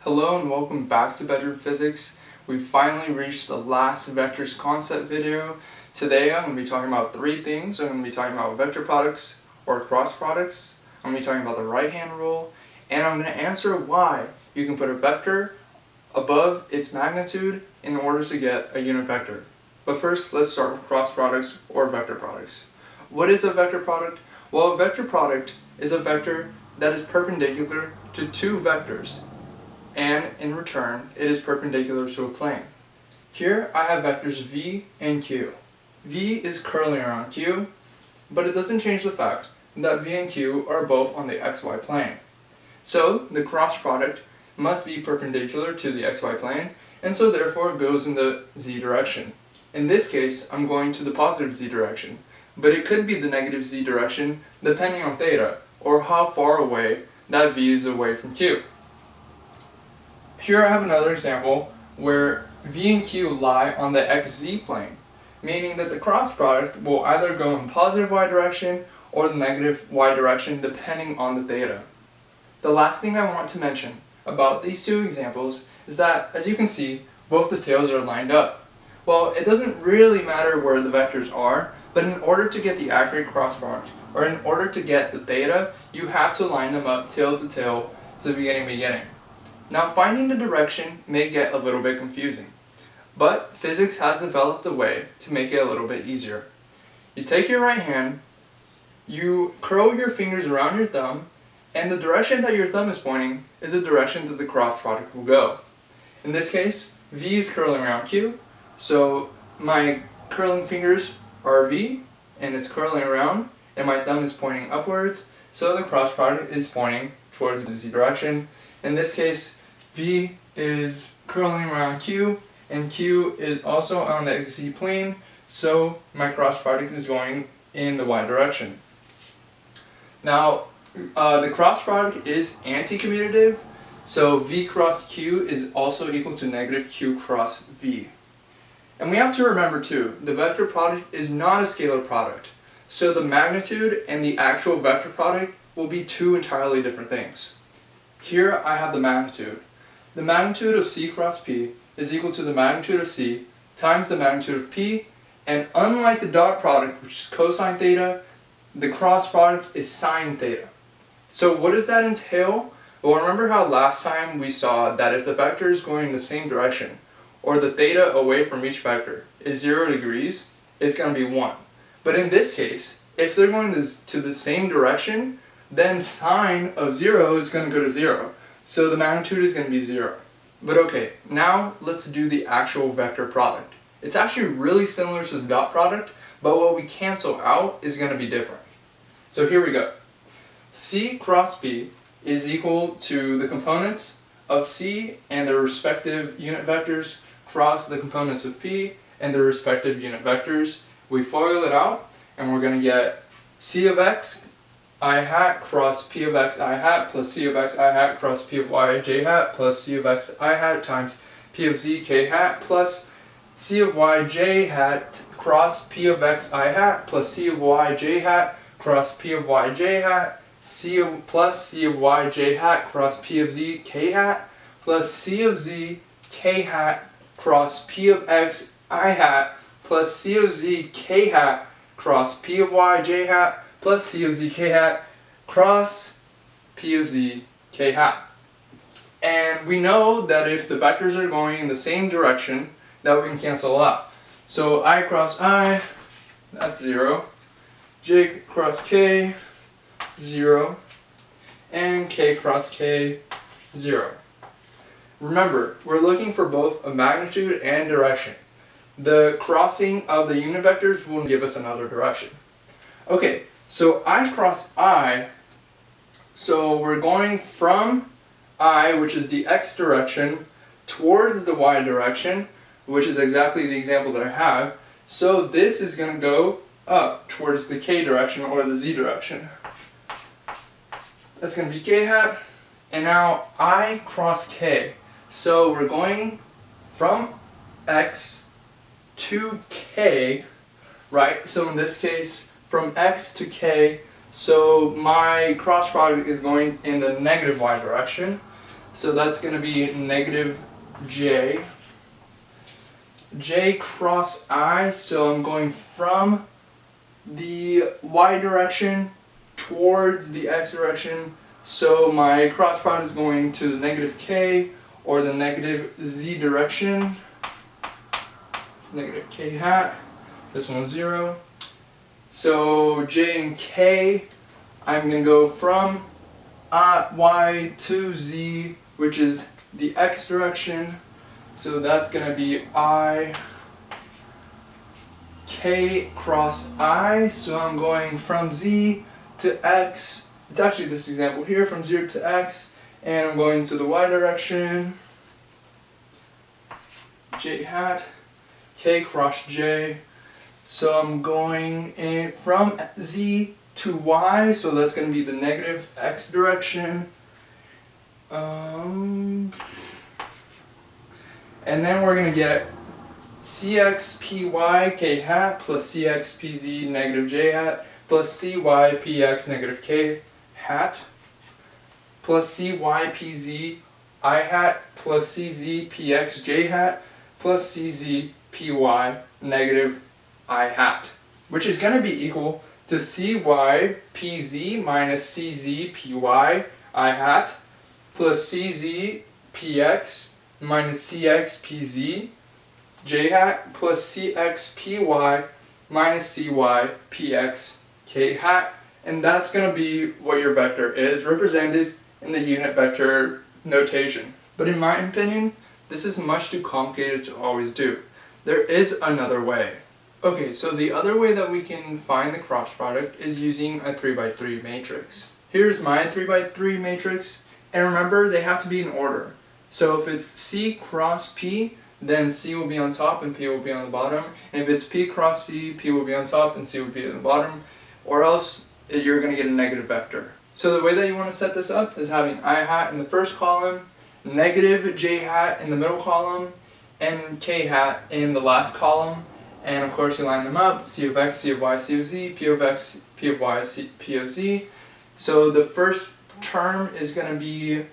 Hello and welcome back to Bedroom Physics. We've finally reached the last vectors concept video. Today I'm going to be talking about three things. I'm going to be talking about vector products or cross products. I'm going to be talking about the right-hand rule. And I'm going to answer why you can put a vector above its magnitude in order to get a unit vector. But first, let's start with cross products or vector products. What is a vector product? Well, a vector product is a vector that is perpendicular to two vectors, and in return, it is perpendicular to a plane. Here I have vectors v and q. V is curling around q, but it doesn't change the fact that v and q are both on the xy plane. So the cross product must be perpendicular to the xy plane, and so therefore it goes in the z direction. In this case, I'm going to the positive z direction, but it could be the negative z direction depending on theta, or how far away that v is away from q. Here I have another example where v and q lie on the xz plane, meaning that the cross product will either go in positive y direction or the negative y direction depending on the theta. The last thing I want to mention about these two examples is that, as you can see, both the tails are lined up. Well, it doesn't really matter where the vectors are, but in order to get the accurate cross product, or in order to get the theta, you have to line them up tail to tail to the beginning. Now, finding the direction may get a little bit confusing, but physics has developed a way to make it a little bit easier. You take your right hand, you curl your fingers around your thumb, and the direction that your thumb is pointing is the direction that the cross product will go. In this case, v is curling around q, so my curling fingers are v, and it's curling around, and my thumb is pointing upwards, so the cross product is pointing towards the z direction. In this case, v is curling around q, and q is also on the xz plane, so my cross product is going in the y direction. Now, the cross product is anti-commutative, so v cross q is also equal to negative q cross v. And we have to remember too, the vector product is not a scalar product, so the magnitude and the actual vector product will be two entirely different things. Here I have the magnitude. The magnitude of c cross p is equal to the magnitude of c times the magnitude of p, and unlike the dot product, which is cosine theta, the cross product is sine theta. So what does that entail? Well, remember how last time we saw that if the vector is going in the same direction, or the theta away from each vector is 0 degrees, it's going to be 1. But in this case, if they're going to the same direction, then sine of 0 is going to go to 0. So the magnitude is going to be 0. But okay, now let's do the actual vector product. It's actually really similar to the dot product, but what we cancel out is going to be different. So here we go. C cross P is equal to the components of C and their respective unit vectors cross the components of P and their respective unit vectors. We FOIL it out, and we're going to get C of x I hat cross P of x I hat plus C of x I hat cross P of y j hat plus C of x I hat times P of z k hat plus C of y j hat cross P of x I hat plus C of y j hat cross P of y j hat plus C of y j hat cross P of z k hat plus C of z k hat cross P of x I hat plus C of z k hat cross P of y j hat plus C of z k hat cross P of z k hat. And we know that if the vectors are going in the same direction, that we can cancel out. So I cross I, that's 0. J cross k, 0. And k cross k, 0. Remember, we're looking for both a magnitude and direction. The crossing of the unit vectors will give us another direction. Okay, so I cross I, so we're going from I, which is the x direction, towards the y direction, which is exactly the example that I have. So this is going to go up towards the k direction or the z direction. That's going to be k hat, and now I cross k. So we're going from x to k, right? So in this case, from x to k, so my cross product is going in the negative y direction. So that's going to be negative j. J cross I, so I'm going from the y direction towards the x direction. So my cross product is going to the negative k or the negative z direction. Negative k hat. This one's 0. So j and k, I'm going to go from y to z, which is the x direction. So that's going to be I k cross I. So I'm going from z to x. It's actually this example here, from 0 to x. And I'm going to the y direction. J hat. K cross j. So I'm going in from z to y, so that's going to be the negative x direction. And then we're going to get cxpy k hat plus cxpz negative j hat plus cypx negative k hat plus cypz I hat plus czpx j hat plus czpy negative I hat, which is going to be equal to cypz minus czpy I hat plus czpx minus cxpz j hat plus cxpy minus cypx k hat, and that's going to be what your vector is, represented in the unit vector notation. But in my opinion, this is much too complicated to always do. There is another way. Okay, so the other way that we can find the cross product is using a 3x3 matrix. Here's my 3x3 matrix, and remember, they have to be in order. So if it's C cross P, then C will be on top and P will be on the bottom. And if it's P cross C, P will be on top and C will be on the bottom, or else you're going to get a negative vector. So the way that you want to set this up is having I hat in the first column, negative j hat in the middle column, and k hat in the last column. And of course you line them up, c of x, c of y, c of z, p of x, p of y, p of z. So the first term is going to be,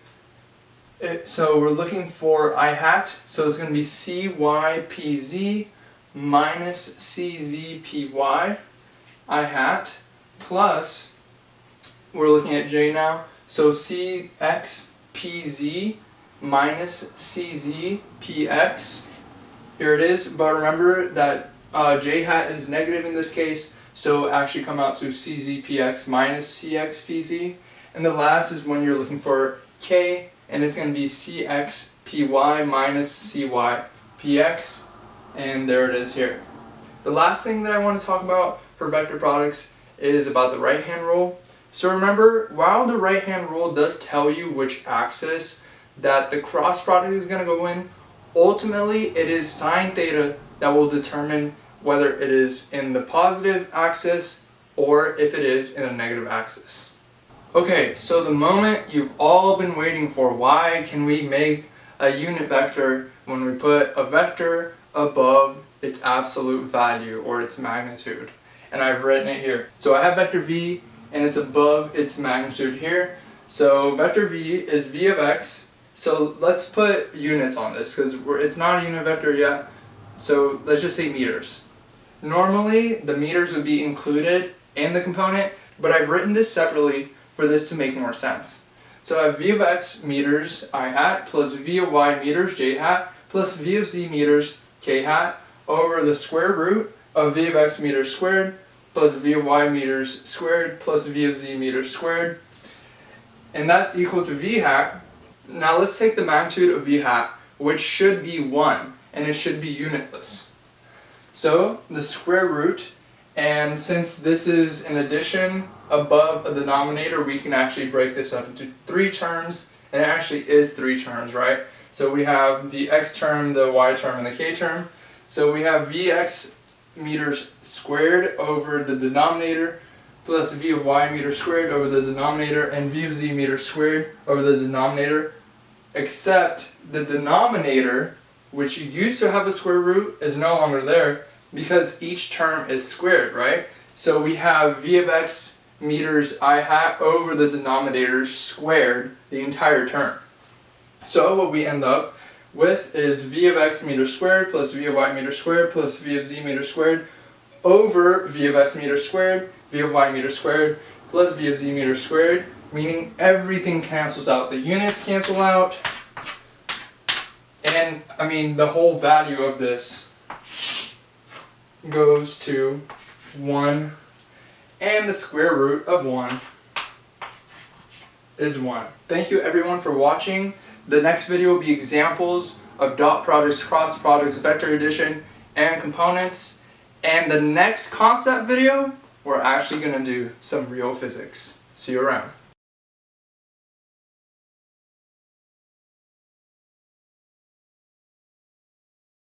so we're looking for I hat, so it's going to be cypz minus czpy I hat plus, we're looking at j now, so cxpz minus czpx. Here it is, but remember that j hat is negative in this case, so actually come out to czpx minus cxpz. And the last is when you're looking for k, and it's going to be cxpy minus cypx, and there it is here. The last thing that I want to talk about for vector products is about the right-hand rule. So remember, while the right-hand rule does tell you which axis that the cross product is going to go in, ultimately it is sine theta that will determine whether it is in the positive axis or if it is in a negative axis. Okay, so the moment you've all been waiting for, why can we make a unit vector when we put a vector above its absolute value or its magnitude? And I've written it here. So I have vector v and it's above its magnitude here. So vector v is v of x. So let's put units on this because it's not a unit vector yet. So let's just say meters. Normally the meters would be included in the component, but I've written this separately for this to make more sense. So I have v of x meters I hat plus v of y meters j hat plus v of z meters k hat over the square root of v of x meters squared plus v of y meters squared plus v of z meters squared. And that's equal to v hat. Now let's take the magnitude of v hat, which should be 1, and it should be unitless. So the square root, and since this is an addition above a denominator, we can actually break this up into 3 terms, and it actually is 3 terms, right? So we have the x term, the y term, and the k term. So we have vx meters squared over the denominator plus v of y meters squared over the denominator and v of z meters squared over the denominator, except the denominator, which used to have a square root, is no longer there because each term is squared, right? So we have v of x meters I hat over the denominator squared the entire term. So what we end up with is v of x meter squared plus v of y meter squared plus v of z meter squared over v of x meter squared, v of y meter squared plus v of z meter squared, meaning everything cancels out. The units cancel out, and I mean the whole value of this goes to 1, and the square root of 1 is 1. Thank you everyone for watching. The next video will be examples of dot products, cross products, vector addition, and components. And the next concept video, we're actually going to do some real physics. See you around.